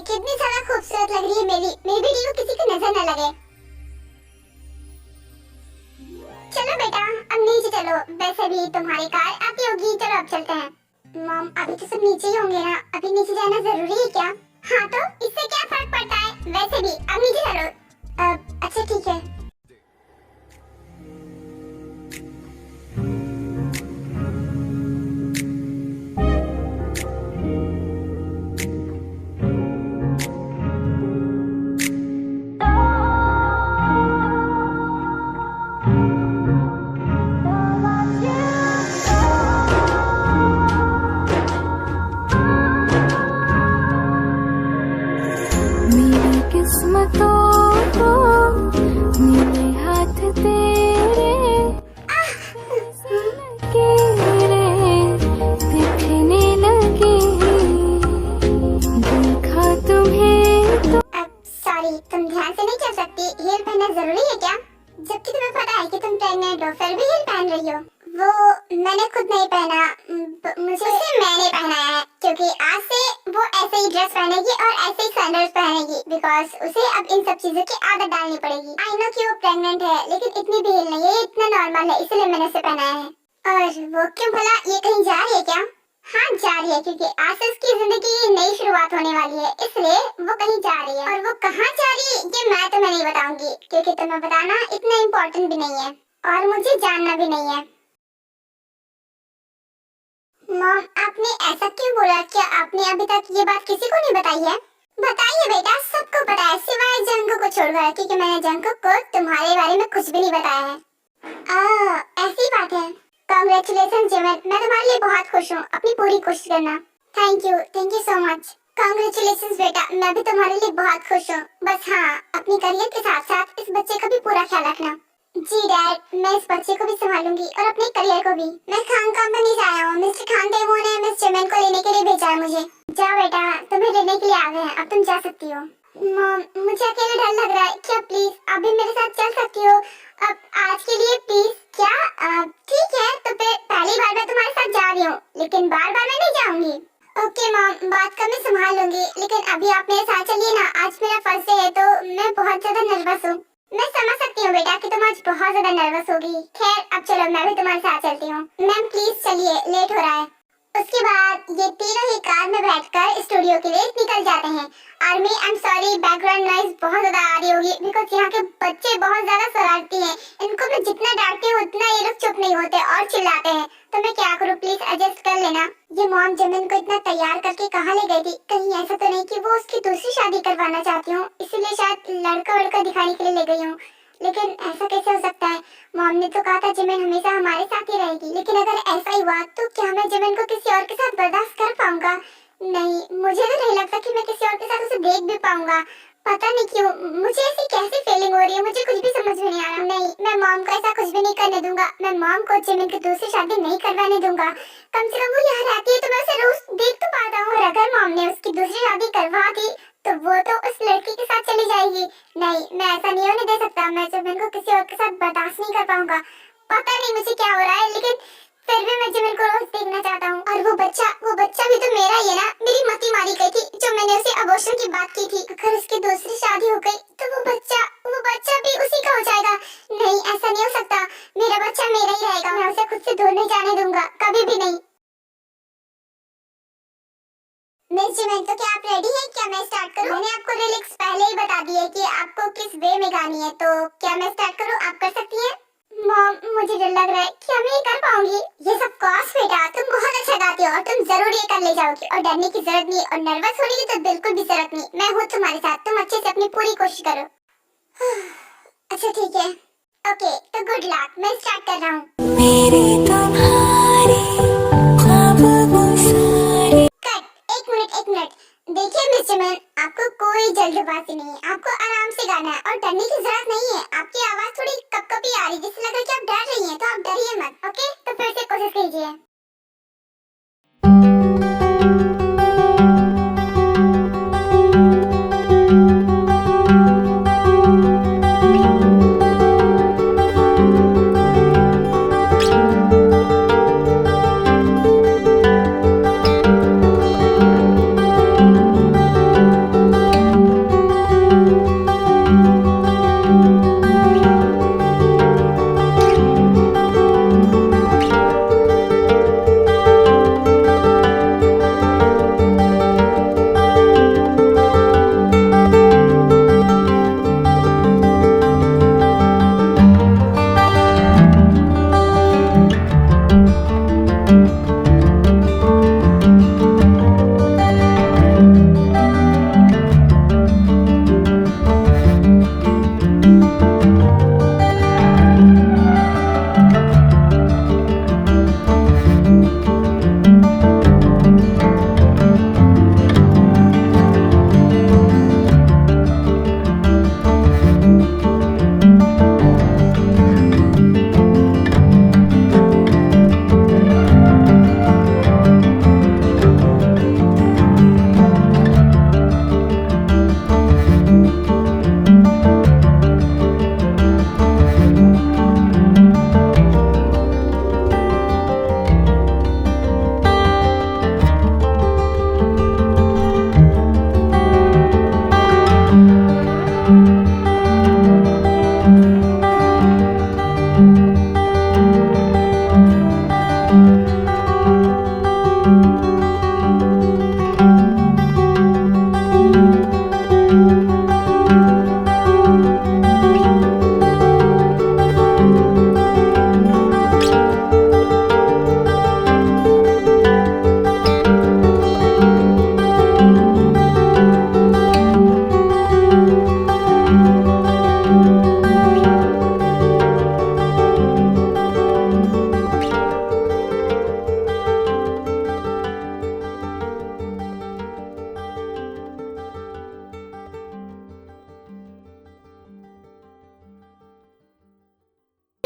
कितनी ज्यादा खूबसूरत लग रही है मेरी वीडियो किसी की नजर न लगे। चलो बेटा अब नीचे चलो, वैसे भी तुम्हारी कार आती होगी, चलो अब चलते हैं। मॉम अभी तो सब नीचे ही होंगे ना, अभी नीचे जाना जरूरी है क्या? हाँ तो इससे क्या फर्क पड़ता है, वैसे भी अब नीचे चलो। अच्छा ठीक है। मेरी किस्मतों को मेरे हाथ तेरे लकीरें दिखने लगी, देखा तुम्हें तो। सॉरी तुम ध्यान से नहीं चल सकती, हील पहनना जरूरी है क्या? जबकि तुम्हें पता है कि तुम प्रेग्नेंट हो फिर भी हील पहन रही हो। वो मैंने खुद नहीं पहना, मुझे उसे मैंने पहनाया है, क्योंकि आज से वो ऐसे ही ड्रेस पहनेगी और ऐसे ही सैंडल्स पहनेगी, बिकॉज उसे अब इन सब चीजों की आदत डालनी पड़ेगी। आई नो कि वो प्रेग्नेंट है, लेकिन इतनी भी हील नहीं है, इतना नॉर्मल है, इसलिए मैंने उसे पहनाया है। और वो क्यों भला, ये कहीं जा रही है क्या? हाँ जा रही है, क्योंकि आज से उसकी जिंदगी की नई शुरुआत होने वाली है, इसलिए वो कहीं जा रही है। और वो कहाँ जा रही है ये मैं तुम्हें नहीं बताऊंगी, क्योंकि तुम्हें बताना इतना इम्पोर्टेंट भी नहीं है और मुझे जानना भी नहीं है। मॉम आपने ऐसा क्यों बोला? क्या आपने अभी तक ये बात किसी को नहीं बताई है? बताइए बेटा, सबको पता है सिवाय जंगू को छोड़कर, क्योंकि मैंने जंगू को तुम्हारे बारे में कुछ भी नहीं बताया है। ऐसी बात है। कांग्रेचुलेशन जिमन, मैं तुम्हारे लिए बहुत खुश हूँ, अपनी पूरी कोशिश करना। Thank you so much. Congratulation बेटा, मैं भी तुम्हारे लिए बहुत खुश हूँ। बस हाँ, अपनी करियर के साथ साथ इस बच्चे का भी पूरा ख्याल रखना। जी डैड, मैं इस बच्चे को भी संभालूंगी और अपने करियर को भी। मैं खान कंपनी से आया हूँ, मिस्टर खान देवो ने मिस जिमन को लेने के लिए भेजा है मुझे। जाओ बेटा, तुम्हें लेने के लिए आ गए हैं, अब तुम जा सकती हो। मॉम मुझे अकेले डर लग रहा है, क्या प्लीज अभी मेरे साथ चल सकती हो? अब आज के लिए प्लीज। क्या ठीक है, तो फिर पहली बार मैं तुम्हारे साथ जा रही हूँ, लेकिन बार बार मैं नहीं जाऊंगी। ओके मॉम, बात का मैं संभाल लूंगी, लेकिन अभी आप मेरे साथ चलिए ना, आज मेरा फर्स्ट डे है तो मैं बहुत ज्यादा नर्वस हूँ। मैं समझ सकती हूँ बेटा कि तुम आज बहुत ज्यादा नर्वस होगी। खैर अब चलो, मैं भी तुम्हारे साथ चलती हूँ। मैम प्लीज चलिए, लेट हो रहा है। उसके बाद ये तीनों ही कार में बैठकर स्टूडियो के लिए निकल जाते हैं। Army I am sorry, background noise बहुत ज्यादा आ रही होगी, बिकॉज यहाँ के बच्चे बहुत ज्यादा शरारती हैं। इनको मैं जितना डांटती हूँ उतना ये लोग चुप नहीं होते और चिल्लाते हैं, तो मैं क्या करूँ, प्लीज एडजस्ट कर लेना। ये मॉम जिमिन को इतना तैयार करके कहाँ ले गई थी? कहीं ऐसा तो नहीं कि वो उसकी दूसरी शादी करवाना चाहती हूँ, इसीलिए शायद लड़का वड़का दिखाने के लिए ले गई हूँ। लेकिन ऐसा कैसे हो सकता है? मॉम ने तो कहा था जिमिन हमेशा हमारे साथ ही रहेगी, लेकिन अगर ऐसा ही हुआ तो क्या मैं जिमिन को किसी और के साथ बर्दाश्त कर पाऊंगा? नहीं, मुझे तो नहीं लगता कि मैं किसी और के साथ उसे देख भी पाऊंगा। पता नहीं क्यों मुझे ऐसी कैसी फीलिंग हो रही है, मुझे कुछ भी समझ में नहीं आ रहा। नहीं, मैं मॉम को ऐसा कुछ भी नहीं करने दूंगा। मैं मॉम को जिमिन की दूसरी शादी नहीं करवाने दूंगा। कम से कम वो यहाँ रहती है तो मैं उसे रोज देख तो पाता हूँ। और अगर मॉम ने उसकी दूसरी शादी करवा दी तो वो तो उस लड़की के साथ चली जाएगी। नहीं, मैं ऐसा नहीं होने दे सकता। मैं जिमिन को किसी और के साथ बर्दाश्त नहीं कर पाऊंगा। पता नहीं मुझे क्या हो रहा है, लेकिन फिर भी मैं जिमिन को रोज देखना चाहता हूँ। और वो बच्चा भी तो मेरा ही है ना। मेरी मती मारी गई थी जो मैंने उसे अबॉर्शन की बात की थी। अगर उसकी दूसरी शादी हो गई तो वो बच्चा भी उसी का हो जाएगा। नहीं, ऐसा नहीं हो सकता। मेरा बच्चा मेरा ही रहेगा, मैं उसे खुद से दूर नहीं जाने दूंगा, कभी भी नहीं। मिस जिमिन, तो क्या आप रेडी हैं? क्या मैं स्टार्ट करूं? मैंने आपको लिरिक्स पहले ही बता दी है कि आपको किस वे में गानी है, तो क्या मैं स्टार्ट करूं? आप कर सकती हैं। मॉम मुझे डर लग रहा है, क्या मैं ये कर पाऊंगी? ये सब कॉस बेटा, तुम बहुत अच्छा गाती हो और तुम जरूर ये कर ले जाओगी, और डरने की जरूरत नहीं और नर्वस होने की तो बिल्कुल भी जरूरत नहीं। मैं हूँ तुम्हारे साथ, तुम अच्छे से अपनी पूरी कोशिश करो। अच्छा ठीक है, ओके तो गुड लक, मैं स्टार्ट कर रहा हूँ। मेरे तुम्हारे ख्वाब वो सारे। एक मिनट, देखिए मिस जिमिन, आपको कोई जल्दबाजी नहीं है, आपको आराम से गाना है और डरने की जरूरत नहीं है। आपकी आवाज थोड़ी कपकपी आ रही है, जिससे लग रहा है कि आप डर रही हैं, तो आप डरिए मत। ओके, तो फिर से कोशिश कीजिए।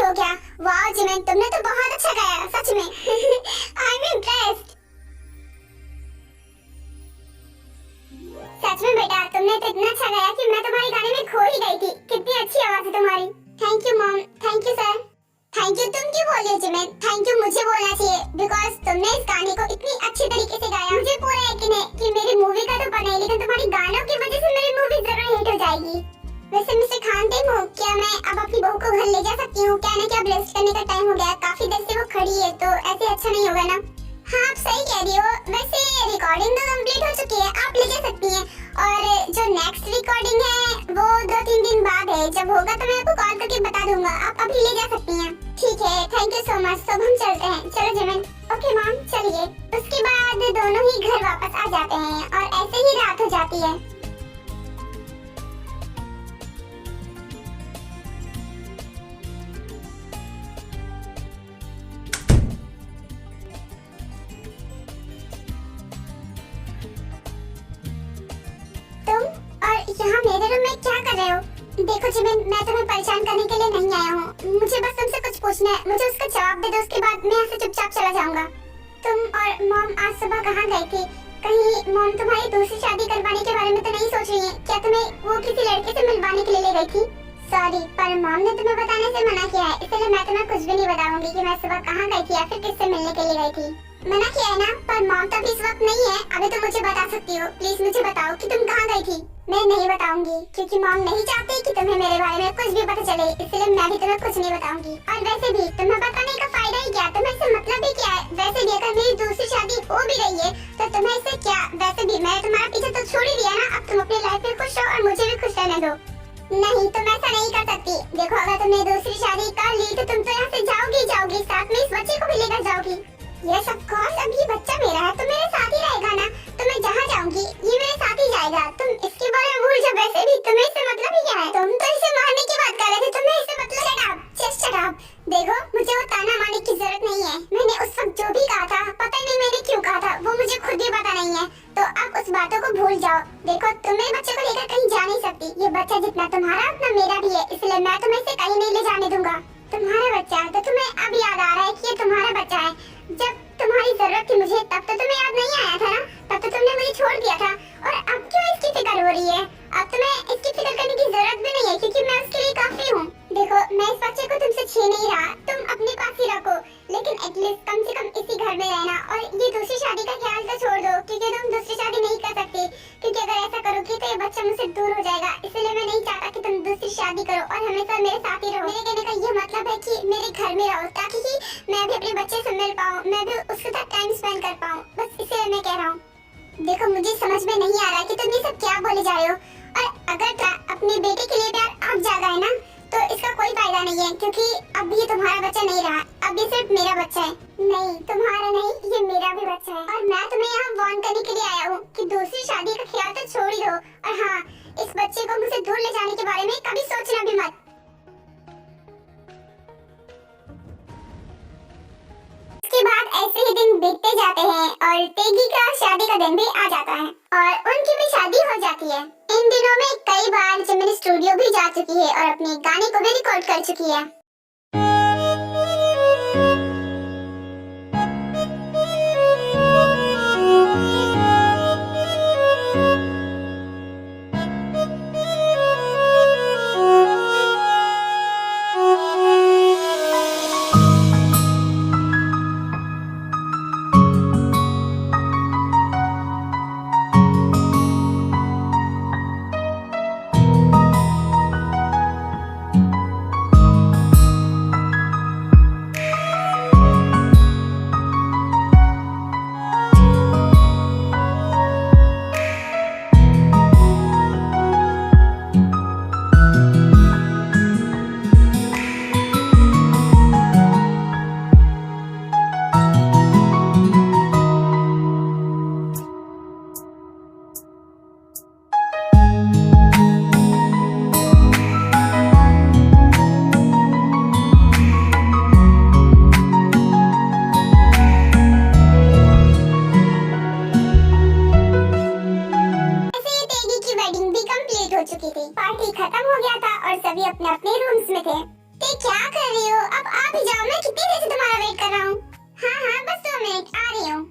हो गया। वाह जिमिन, तुमने तो बहुत अच्छा गाया, सच में। I am impressed. सच में बेटा, तुमने तो इतना अच्छा गाया कि मैं तुम्हारे गाने में खो ही गई थी। कितनी अच्छी आवाज है तुम्हारी। Thank you mom, thank you sir. Thank you तुम क्यों बोल रही हो जिमिन? थैंक यू मुझे बोलना चाहिए, बिकॉज तुमने इस गाने को इतनी अच्छी तरीके से गाया। मुझे पूरा यकीन है कि मेरी मूवी का तो पता नहीं, लेकिन तुम्हारी गानों की वजह से मेरी मूवी जरूर हिट हो जाएगी। वैसे मिस्टर खान टेम हो, क्या मैं अब अपनी बहू को घर ले जा सकती हूँ? क्या ना क्या ब्रेस्ट करने का टाइम हो गया, काफी देर से वो खड़ी है, तो ऐसे अच्छा नहीं होगा ना। हाँ आप सही कह रही हो। वैसे रिकॉर्डिंग तो कंप्लीट हो चुकी है, आप ले जा सकती हैं। और जो नेक्स्ट रिकॉर्डिंग है वो 2-3 दिन बाद है। जब होगा तो मैं आपको कॉल करके बता दूंगा, आप अभी ले जा सकती हैं। ठीक है, थैंक यू सो मच। सब हम चलते हैं। चलो जिमिन। ओके मॉम, चलिए। उसके बाद दोनों ही घर वापस आ जाते हैं और ऐसे ही रात हो जाती है। यहाँ मेरे रूम में क्या कर रहे हो? देखो जिमिन, मैं तुम्हें परेशान करने के लिए नहीं आया हूँ। मुझे बस तुमसे कुछ पूछना है, मुझे उसका जवाब दे दो, उसके बाद मैं यहाँ से चुपचाप चला जाऊंगा। तुम और मॉम आज सुबह कहाँ गए थे? कहीं मॉम तुम्हारी दूसरी शादी करवाने के बारे में तो नहीं सोच रही है? क्या तुम्हें वो किसी लड़के से मिलवाने के लिए ले गई थी? सॉरी, पर मॉम ने तुम्हें बताने से मना किया है, इसलिए मैं तुम्हें कुछ भी नहीं बताऊंगी कि मैं सुबह कहाँ गई थी या फिर किससे मिलने के लिए गई थी। मना किया है ना? पर मॉम तो अभी इस वक्त नहीं है, अभी तुम मुझे बता सकती हो। प्लीज मुझे बताओ कि तुम कहाँ गई थी। मैं नहीं बताऊंगी क्योंकि मॉम नहीं चाहती कि तुम्हें मेरे बारे में कुछ भी पता चले, इसलिए मैं भी तुम्हें कुछ नहीं बताऊंगी। और वैसे भी तुम्हें बताने का फायदा ही क्या? तुम्हें इससे मतलब ही क्या है? वैसे भी अगर मेरी दूसरी शादी हो भी रही है तो तुम्हें इससे क्या? वैसे भी मैंने तुम्हारा पीछे तो छोड़ ही दिया ना। अब तुम अपनी लाइफ में खुश रहो और मुझे भी खुश रहने दो। नहीं, तुम ऐसा नहीं कर सकती। देखो, अगर तुमने दूसरी शादी कर ली तो तुम तो यहाँ से जाओगी, साथ में इस बच्चे को भी लेकर जाओगी। यस ऑफ कोर्स, अब ये बच्चा मेरा है तो मेरे साथ ही रहेगा ना। तो मैं जहाँ जाऊंगी ये मेरे साथ ही जाएगा। तुम इसके बारे में भूल जाओ। वैसे भी तुम्हें इससे मतलब ही क्या है? तुम तो इसे मारने की बात कर रहे थे, तुम्हें इससे मतलब शट अप। देखो, मुझे वो ताना मारने की जरूरत नहीं है। मैंने उस वक्त जो भी कहा था, पता नहीं मैंने क्यों कहा था, वो मुझे खुद भी पता नहीं है। तो अब उस बातों को भूल जाओ। देखो, तुम मेरे बच्चे को लेकर कहीं जा नहीं सकती। ये बच्चा जितना तुम्हारा उतना मेरा भी है, इसलिए मैं तुम्हें इसे कहीं नहीं ले जाने दूंगा। तुम्हारा बच्चा है तो तुम्हें अब याद आ रहा है कि ये तुम्हारा बच्चा है। जब तुम्हारी जरूरत थी मुझे, तब तो तुम्हें याद नहीं आया था ना? तब तो तुमने मुझे छोड़ दिया था। और अब क्यों इसकी फिक्र हो रही है? अब तुम्हें इसकी फिक्र करने की जरूरत भी नहीं है क्योंकि मैं उसके लिए काफी हूँ। देखो, मैं इस बच्चे को तुमसे छीन नहीं रहा, तुम अपने पास ही रखो, लेकिन एटलीस्ट कम से कम इसी घर में रहना। और ये दूसरी शादी का ख्याल तो छोड़ दो क्योंकि तुम दूसरी शादी नहीं कर सकती, क्योंकि अगर ऐसा करोगी तो ये बच्चा मुझसे दूर हो जाएगा। इसलिए मैं नहीं चाहता कि तुम दूसरी शादी करो और हमेशा मेरे साथ ही रहो। मेरे कहने का ये मतलब है कि मेरे घर में रहो, ताकि मैं भी अपने बच्चे से मिल पाऊँ, मैं भी उसके साथ टाइम स्पेंड कर पाऊँ। बस इसलिए मैं कह रहा हूँ। देखो, मुझे समझ में नहीं आ रहा कि तुम ये सब क्या बोले जा रहे हो। और अगर अपने बेटे के लिए प्यार अब जागा है ना, तो इसका कोई फायदा नहीं है क्योंकि अब ये तुम्हारा बच्चा नहीं रहा, अब ये सिर्फ मेरा बच्चा है। नहीं, तुम्हारा नहीं, ये मेरा भी बच्चा है। और मैं तुम्हें यहाँ वार्न करने के लिए आया हूँ कि दूसरी शादी का ख्याल तो छोड़ ही दो। और हाँ, इस बच्चे को मुझसे दूर ले जाने के बारे में कभी सोचना भी मत। उसके बाद ऐसे ही दिन बीतते जाते हैं और तेगी का शादी का दिन भी आ जाता है और उनकी भी शादी हो जाती है। इन दिनों में कई बार जिमिन स्टूडियो भी जा चुकी है और अपने गाने को भी रिकॉर्ड कर चुकी है। हो चुकी थी। पार्टी खत्म हो गया था और सभी अपने अपने रूम्स में थे। ते क्या कर रही हो? अब आप ही जाओ, मैं कितनी देर से तुम्हारा वेट कर रहा हूँ। हाँ बस 2 मिनट आ रही हूँ।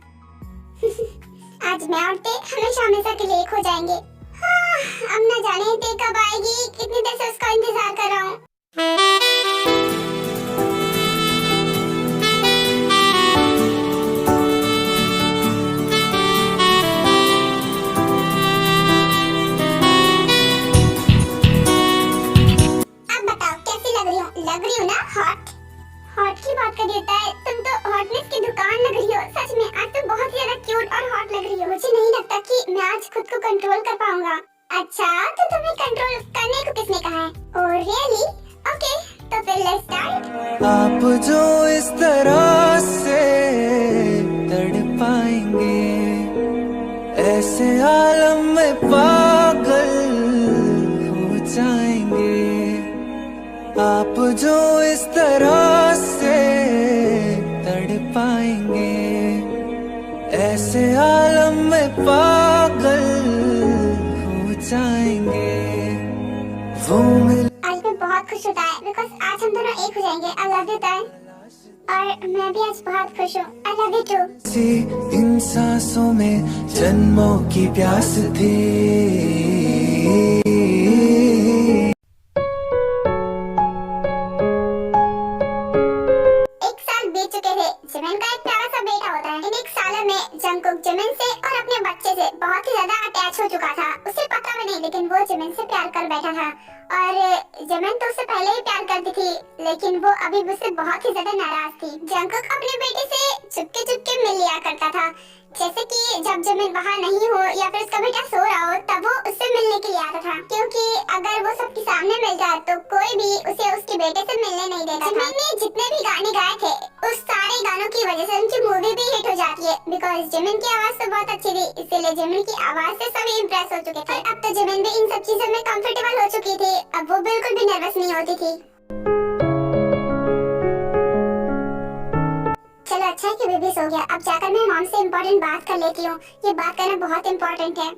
आज मैं और ते हमेशा हमेशा के लिए एक हो जाएंगे। हाँ, अब न जाने ते कब आएगी, कितनी देर से उसका इंतजार कर रहा हूँ। अब बताओ कैसी लग रही हूँ? लग रही हूँ ना हॉट? हॉट की बात कर देता है, तुम तो हॉटनेस की दुकान लग रही हो। सच में आज तुम बहुत ही ज्यादा क्यूट और हॉट लग रही हो। मुझे नहीं लगता कि मैं आज खुद को कंट्रोल कर पाऊंगा। अच्छा, तो तुम्हें कंट्रोल करने को किसने कहा है? Oh really? ओके, तो फिर लेट्स स्टार्ट। आप जो इस तरह से तड़पाएंगे, ऐसे आलम में पागल हो जाएंगे। आप जो इस तरह से तड़पाएंगे, ऐसे आलम में पागल हो जाएंगे। वो मिल आज मैं बहुत खुश होता है बिकॉज आज हम दोनों एक हो जाएंगे। आई लव यू ताई, और मैं भी आज बहुत खुश हूँ। I love you too. सी इन सांसों में जन्मों की प्यास थी। एक साल बीत चुके थे। जिमिन का एक प्यारा सा बेटा होता है। इन 1 सालों में जंगकुक जिमिन से और अपने बच्चे से बहुत ही ज्यादा अटैच हो चुका था। उसे पता भी नहीं, लेकिन वो जिमिन से प्यार कर बैठा था। और जिमिन तो उससे पहले ही प्यार करती थी, लेकिन वो अभी उससे बहुत ही ज्यादा नाराज थी। जंगकुक अपने बेटे से चुपके चुपके मिल लिया करता था, जैसे कि जब जिमिन वहाँ नहीं हो या फिर उसका बेटा सो रहा हो तब वो उससे मिलने के लिए आता था, क्योंकि अगर वो सबके सामने मिल जाए तो कोई भी उसे उसके बेटे से मिलने नहीं देता था। जिमिन ने जितने भी गाने गाए थे उस सारे गानों की वजह से उनकी मूवी भी हिट हो जाती है, बिकॉज जिमिन की आवाज तो बहुत अच्छी थी, इसीलिए जिमिन की आवाज से सभी इम्प्रेस हो चुके थे। अब तो जिमिन भी इन सब चीजों में कंफर्टेबल हो चुकी थी। अब वो बिल्कुल भी नर्वस नहीं होती थी। चलो अच्छा है कि बेबी सो गया। अब जाकर मैं मॉम से इम्पोर्टेंट बात कर लेती हूँ। ये बात करना बहुत इम्पोर्टेंट है।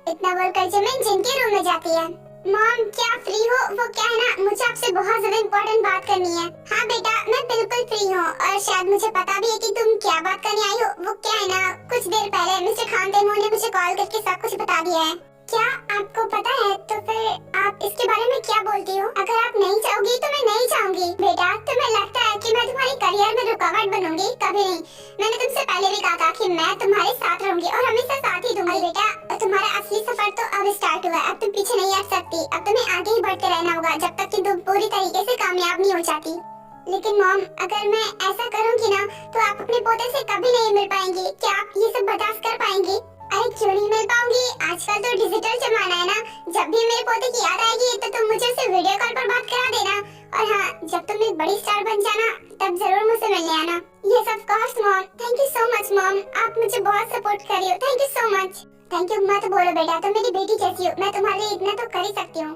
इतना बोलकर जिमिन जिनके रूम में जाती है। मॉम क्या फ्री हो? वो क्या है ना, मुझे आपसे बहुत ज्यादा इम्पोर्टेंट बात करनी है। हाँ बेटा, मैं बिल्कुल फ्री हूँ, और शायद मुझे पता भी है कि तुम क्या बात करने आई हो। वो क्या है ना, कुछ देर पहले मिस्टर खान तेमूर ने मुझे कॉल करके सब कुछ बता दिया है। क्या आपको पता है? तो फिर आप इसके बारे में क्या बोलती हो? अगर आप नहीं चाहोगी तो मैं नहीं चाहूंगी। बेटा, तुम्हें लगता है कि मैं तुम्हारी करियर में रुकावट बनूंगी? कभी नहीं। मैंने तुमसे पहले भी कहा था कि मैं तुम्हारे साथ रहूंगी और हमेशा साथ ही दूंगी। बेटा, तुम्हारा असली सफर तो अब स्टार्ट हुआ है। अब तुम पीछे नहीं हट सकती। अब तुम्हें आगे ही बढ़ते रहना होगा जब तक कि तुम पूरी तरीके से कामयाब नहीं हो जाती। लेकिन मॉम, अगर मैं ऐसा करूंगी ना तो आप अपने पोते से कभी नहीं मिल पाएंगी। क्या आप ये सब बर्दाश्त कर पाएंगी? अरे क्यों नहीं मिल पाऊंगी? आजकल तो डिजिटल जमाना है ना। जब भी मेरे पोते की याद आएगी तो तुम मुझे उससे वीडियो कॉल पर बात करा देना। और हाँ, जब तुम एक बड़ी स्टार बन जाना तब जरूर मुझसे मिलने आना। ये सब cost mom. Thank you so much mom, आप मुझे बहुत सपोर्ट कर रही हो। Thank you so much. Thank you मत बोलो बेटा, तुम मेरी बेटी जैसी हो। मैं तुम्हारे लिए इतना तो कर ही सकती हूँ।